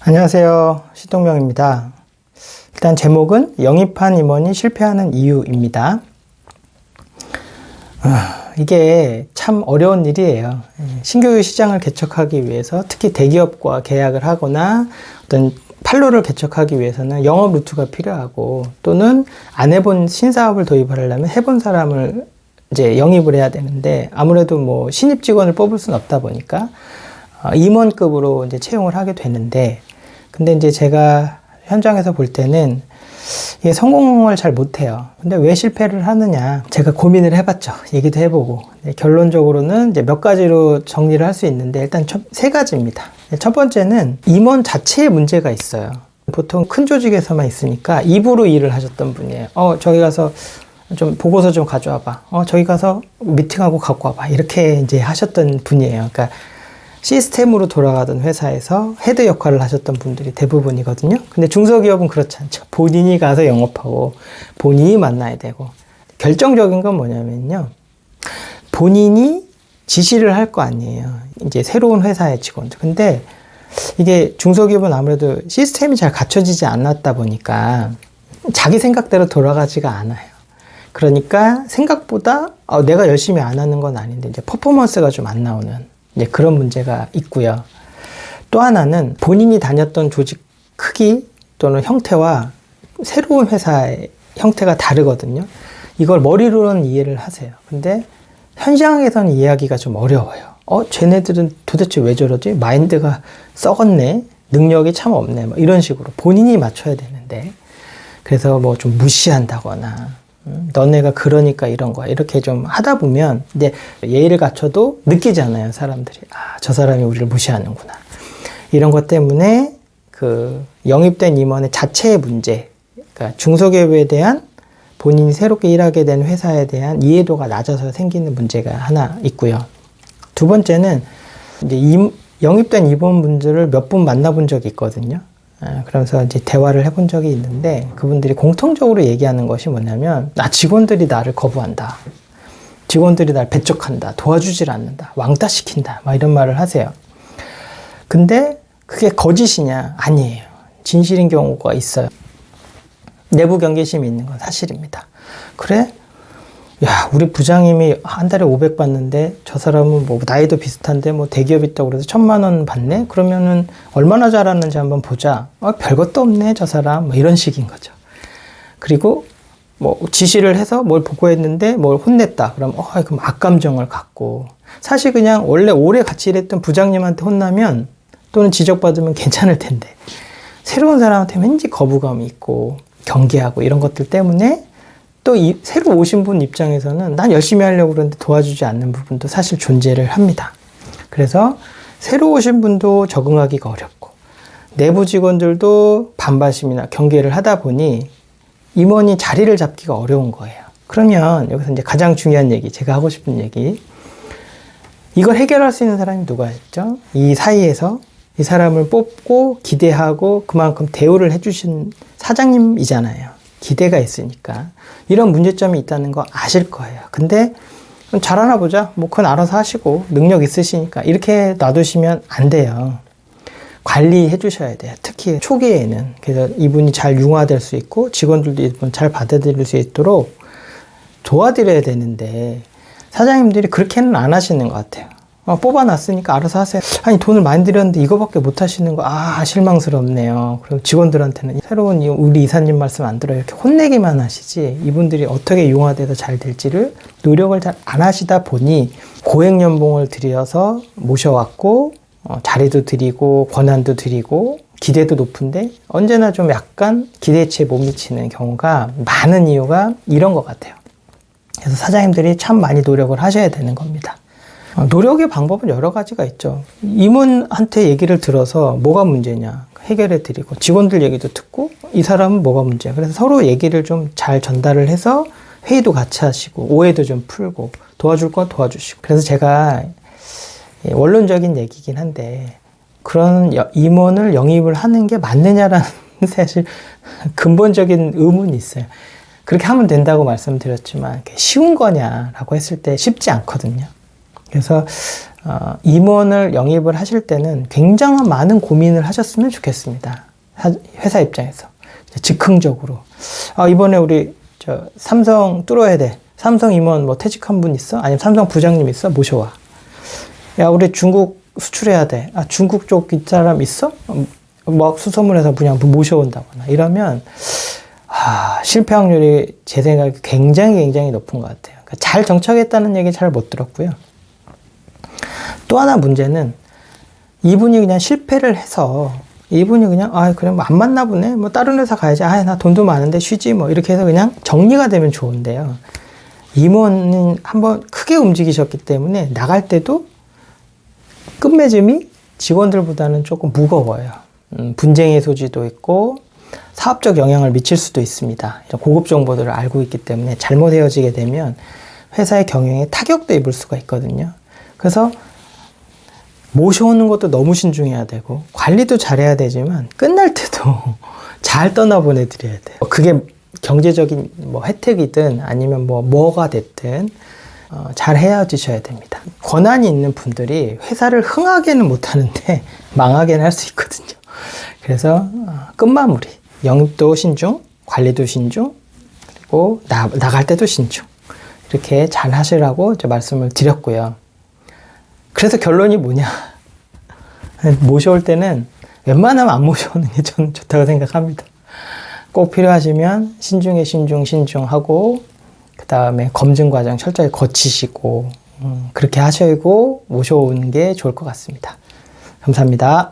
안녕하세요. 시동명입니다. 일단 제목은 영입한 임원이 실패하는 이유입니다. 이게 참 어려운 일이에요. 신규 시장을 개척하기 위해서 특히 대기업과 계약을 하거나 어떤 판로를 개척하기 위해서는 영업 루트가 필요하고 또는 안 해본 신사업을 도입하려면 해본 사람을 이제 영입을 해야 되는데 아무래도 뭐 신입 직원을 뽑을 수는 없다 보니까 임원급으로 이제 채용을 하게 되는데 근데 이제 제가 현장에서 볼 때는 이게 성공을 잘 못해요. 근데 왜 실패를 하느냐. 제가 고민을 해봤죠. 얘기도 해보고. 결론적으로는 이제 몇 가지로 정리를 할 수 있는데 일단 세 가지입니다. 첫 번째는 임원 자체에 문제가 있어요. 보통 큰 조직에서만 있으니까 입으로 일을 하셨던 분이에요. 저기 가서 좀 보고서 좀 가져와봐. 저기 가서 미팅하고 갖고 와봐. 이렇게 이제 하셨던 분이에요. 그러니까 시스템으로 돌아가던 회사에서 헤드 역할을 하셨던 분들이 대부분이거든요. 근데 중소기업은 그렇지 않죠. 본인이 가서 영업하고 본인이 만나야 되고 결정적인 건 뭐냐면요. 본인이 지시를 할 거 아니에요. 이제 새로운 회사의 직원들. 근데 이게 중소기업은 아무래도 시스템이 잘 갖춰지지 않았다 보니까 자기 생각대로 돌아가지가 않아요. 그러니까 생각보다 내가 열심히 안 하는 건 아닌데 이제 퍼포먼스가 좀 안 나오는 이제 그런 문제가 있고요. 또 하나는 본인이 다녔던 조직 크기 또는 형태와 새로운 회사의 형태가 다르거든요. 이걸 머리로는 이해를 하세요. 근데 현장에서는 이해하기가 좀 어려워요. 쟤네들은 도대체 왜 저러지? 마인드가 썩었네. 능력이 참 없네. 뭐 이런 식으로 본인이 맞춰야 되는데 그래서 뭐 좀 무시한다거나 너네가 그러니까 이런 거야. 이렇게 좀 하다 보면 이제 예의를 갖춰도 느끼잖아요. 사람들이. 저 사람이 우리를 무시하는구나. 이런 것 때문에 그 영입된 임원의 자체의 문제, 그러니까 중소기업에 대한 본인이 새롭게 일하게 된 회사에 대한 이해도가 낮아서 생기는 문제가 하나 있고요. 두 번째는 이제 영입된 임원분들을 몇 분 만나본 적이 있거든요. 그래서 이제 대화를 해본 적이 있는데 그분들이 공통적으로 얘기하는 것이 뭐냐면 직원들이 나를 거부한다. 직원들이 날 배척한다. 도와주질 않는다. 왕따시킨다. 막 이런 말을 하세요. 근데 그게 거짓이냐? 아니에요. 진실인 경우가 있어요. 내부 경계심이 있는 건 사실입니다. 그래? 야, 우리 부장님이 한 달에 500 받는데 저 사람은 뭐 나이도 비슷한데 뭐 대기업 있다고 그래서 1000만 원 받네? 그러면은 얼마나 잘하는지 한번 보자. 별것도 없네, 저 사람. 뭐 이런 식인 거죠. 그리고 뭐 지시를 해서 뭘 보고했는데 뭘 혼냈다. 그럼 그럼 악감정을 갖고 사실 그냥 원래 오래 같이 일했던 부장님한테 혼나면 또는 지적받으면 괜찮을 텐데 새로운 사람한테 왠지 거부감이 있고 경계하고 이런 것들 때문에 또 새로 오신 분 입장에서는 난 열심히 하려고 그러는데 도와주지 않는 부분도 사실 존재를 합니다. 그래서 새로 오신 분도 적응하기가 어렵고 내부 직원들도 반발심이나 경계를 하다 보니 임원이 자리를 잡기가 어려운 거예요. 그러면 여기서 이제 가장 중요한 얘기, 제가 하고 싶은 얘기, 이걸 해결할 수 있는 사람이 누가 있죠? 이 사이에서 이 사람을 뽑고 기대하고 그만큼 대우를 해주신 사장님이잖아요. 기대가 있으니까 이런 문제점이 있다는 거 아실 거예요. 근데 잘하나 보자. 뭐 그건 알아서 하시고 능력 있으시니까 이렇게 놔두시면 안 돼요. 관리해 주셔야 돼요. 특히 초기에는. 그래서 이분이 잘 융화될 수 있고 직원들도 이분 잘 받아들일 수 있도록 도와드려야 되는데 사장님들이 그렇게는 안 하시는 것 같아요. 뽑아놨으니까 알아서 하세요. 아니 돈을 많이 들였는데 이거밖에 못 하시는 거 실망스럽네요. 그리고 직원들한테는 새로운 우리 이사님 말씀 안 들어요. 이렇게 혼내기만 하시지 이분들이 어떻게 융화돼서 잘 될지를 노력을 잘 안 하시다 보니 고액 연봉을 들여서 모셔왔고 자리도 드리고 권한도 드리고 기대도 높은데 언제나 좀 약간 기대치에 못 미치는 경우가 많은 이유가 이런 것 같아요. 그래서 사장님들이 참 많이 노력을 하셔야 되는 겁니다. 노력의 방법은 여러 가지가 있죠. 임원한테 얘기를 들어서 뭐가 문제냐 해결해 드리고 직원들 얘기도 듣고 이 사람은 뭐가 문제야. 그래서 서로 얘기를 좀 잘 전달을 해서 회의도 같이 하시고 오해도 좀 풀고 도와줄 건 도와주시고. 그래서 제가 원론적인 얘기긴 한데 그런 임원을 영입을 하는 게 맞느냐라는 사실 근본적인 의문이 있어요. 그렇게 하면 된다고 말씀드렸지만 쉬운 거냐라고 했을 때 쉽지 않거든요. 그래서 임원을 영입을 하실 때는 굉장한 많은 고민을 하셨으면 좋겠습니다. 회사 입장에서. 즉흥적으로. 이번에 우리 삼성 뚫어야 돼. 삼성 임원 뭐 퇴직한 분 있어? 아니면 삼성 부장님 있어? 모셔와. 야, 우리 중국 수출해야 돼. 중국 쪽 사람 있어? 뭐 수소문해서 그냥 모셔온다거나 이러면 실패 확률이 제 생각에 굉장히 높은 것 같아요. 그러니까 잘 정착했다는 얘기 잘 못 들었고요. 또 하나 문제는 이분이 그냥 실패를 해서 이분이 그냥 그래 뭐 안 맞나 보네. 뭐 다른 회사 가야지. 나 돈도 많은데 쉬지 뭐 이렇게 해서 그냥 정리가 되면 좋은데요. 임원은 한번 크게 움직이셨기 때문에 나갈 때도 끝맺음이 직원들보다는 조금 무거워요. 분쟁의 소지도 있고 사업적 영향을 미칠 수도 있습니다. 이런 고급 정보들을 알고 있기 때문에 잘못 헤어지게 되면 회사의 경영에 타격도 입을 수가 있거든요. 그래서 모셔오는 것도 너무 신중해야 되고 관리도 잘해야 되지만 끝날 때도 잘 떠나보내드려야 돼요. 그게 경제적인 뭐 혜택이든 아니면 뭐가 됐든 잘 헤어지셔야 됩니다. 권한이 있는 분들이 회사를 흥하게는 못하는데 망하게는 할 수 있거든요. 그래서 끝마무리, 영입도 신중, 관리도 신중, 그리고 나갈 때도 신중 이렇게 잘 하시라고 말씀을 드렸고요. 그래서 결론이 뭐냐? 모셔올 때는 웬만하면 안 모셔오는 게 저는 좋다고 생각합니다. 꼭 필요하시면 신중하고 그 다음에 검증 과정 철저히 거치시고 그렇게 하시고 모셔오는 게 좋을 것 같습니다. 감사합니다.